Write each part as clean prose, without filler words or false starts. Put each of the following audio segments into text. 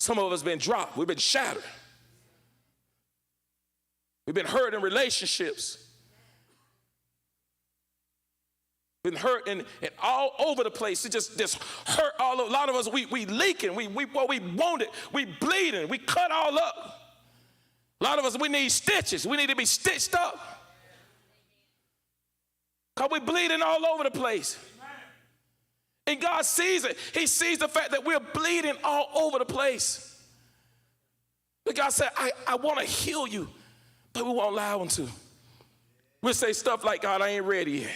Some of us been dropped. We've been shattered. We've been hurt in relationships. Been hurt and all over the place. It just hurt all over. A lot of us, we leaking. We wounded. We bleeding. We cut all up. A lot of us, we need stitches. We need to be stitched up. Because we bleeding all over the place. And God sees it. He sees the fact that we're bleeding all over the place. But God said, I want to heal you, but we won't allow him to. We'll say stuff like, God, I ain't ready yet.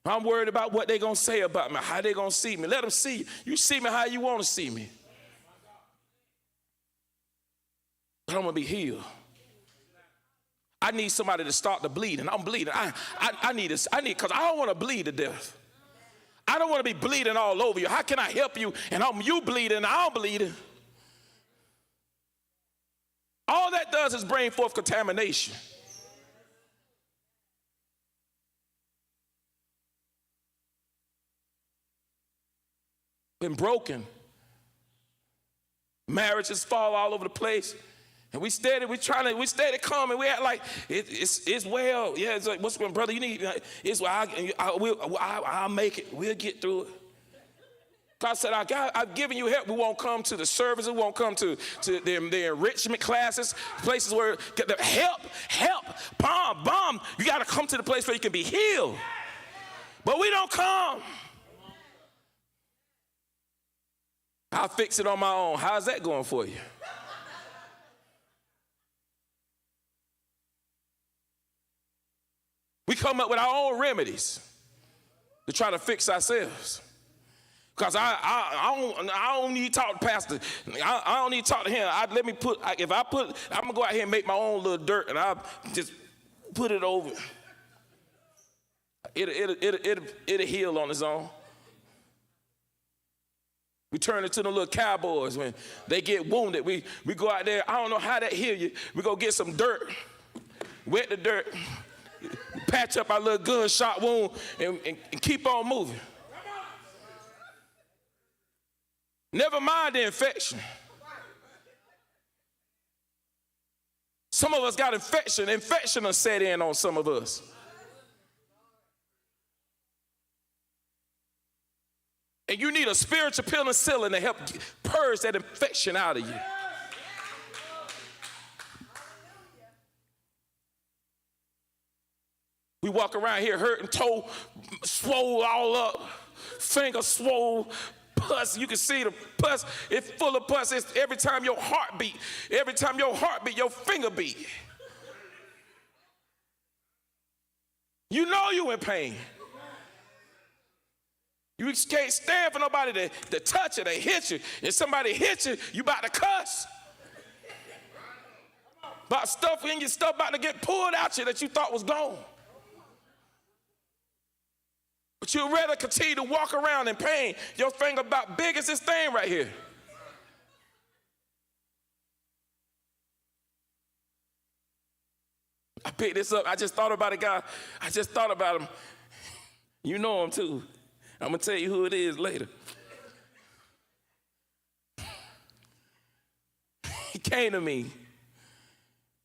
I'm worried about what they're going to say about me, how they're going to see me. Let them see you. You see me how you want to see me. But I'm going to be healed. I need somebody to start the bleeding. I'm bleeding. I need this. Because I don't want to bleed to death. I don't want to be bleeding all over you. How can I help you? And you bleeding and I'm bleeding. All that does is bring forth contamination. Been broken. Marriages fall all over the place. And we steady come and we act like it's well. Yeah, it's like, what's going, brother? You need, it's well, I'll make it. We'll get through it. God said, I've given you help. We won't come to the service. We won't come to the enrichment classes, places where help, bomb. You got to come to the place where you can be healed. But we don't come. I'll fix it on my own. How's that going for you? We come up with our own remedies to try to fix ourselves. Because I don't need to talk to pastor. I don't need to talk to him. I'm going to go out here and make my own little dirt and I'll just put it over. It'll heal on its own. We turn it to the little cowboys when they get wounded. We go out there. I don't know how that heal you. We go get some dirt, wet the dirt, patch up our little gunshot wound, and keep on moving. Never mind the infection. Some of us got infection. Infection will set in on some of us. And you need a spiritual penicillin to help purge that infection out of you. We walk around here hurting, toe swole all up, finger swole, pus. You can see the pus. It's full of pus. It's every time your heart beat, your finger beat. You know you in pain. You can't stand for nobody to touch you, to hit you. If somebody hits you, you about to cuss. About stuff in your stuff about to get pulled out you that you thought was gone. But you'd rather continue to walk around in pain. Your finger about big as this thing right here. I picked this up. I just thought about a guy. I just thought about him. You know him too. I'm going to tell you who it is later. He came to me,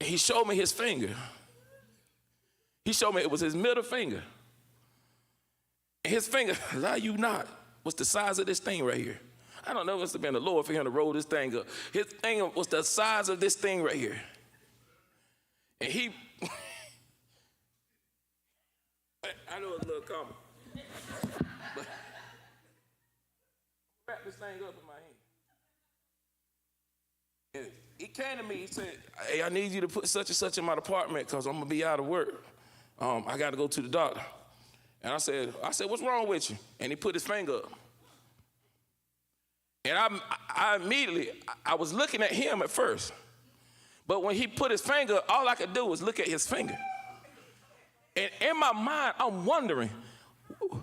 and he showed me his finger. He showed me it was his middle finger. And his finger, lie you not, was the size of this thing right here. I don't know if it must have been the Lord for him to roll this thing up. His finger was the size of this thing right here. And he, I know it's a little common. Wrap this thing up in my hand. And he came to me, he said, hey, I need you to put such and such in my department because I'm going to be out of work. I got to go to the doctor. And I said, what's wrong with you? And he put his finger up. And I immediately, I was looking at him at first. But when he put his finger up, all I could do was look at his finger. And in my mind, I'm wondering,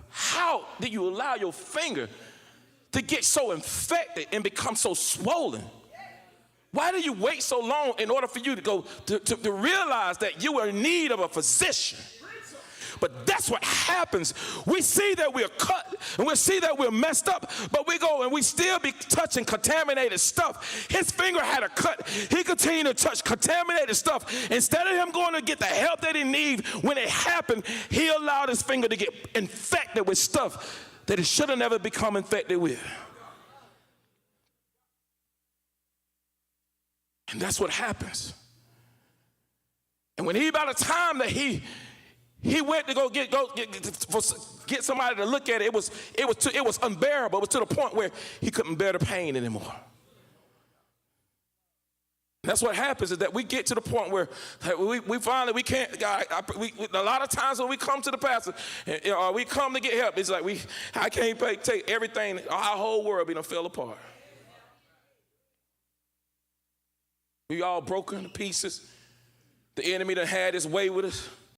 how did you allow your finger to get so infected and become so swollen? Why did you wait so long in order for you to go to realize that you were in need of a physician? But that's what happens. We see that we're cut and we see that we're messed up, but we go and we still be touching contaminated stuff. His finger had a cut. He continued to touch contaminated stuff. Instead of him going to get the help that he needed when it happened, he allowed his finger to get infected with stuff that it should have never become infected with. And that's what happens. And when by the time that he went to get somebody to look at it, it was unbearable. It was to the point where he couldn't bear the pain anymore. That's what happens, is that we get to the point where we finally, we can't, a lot of times when we come to the pastor, or we come to get help, it's like I can't take everything, our whole world be done fell apart. We all broken to pieces. The enemy done had his way with us.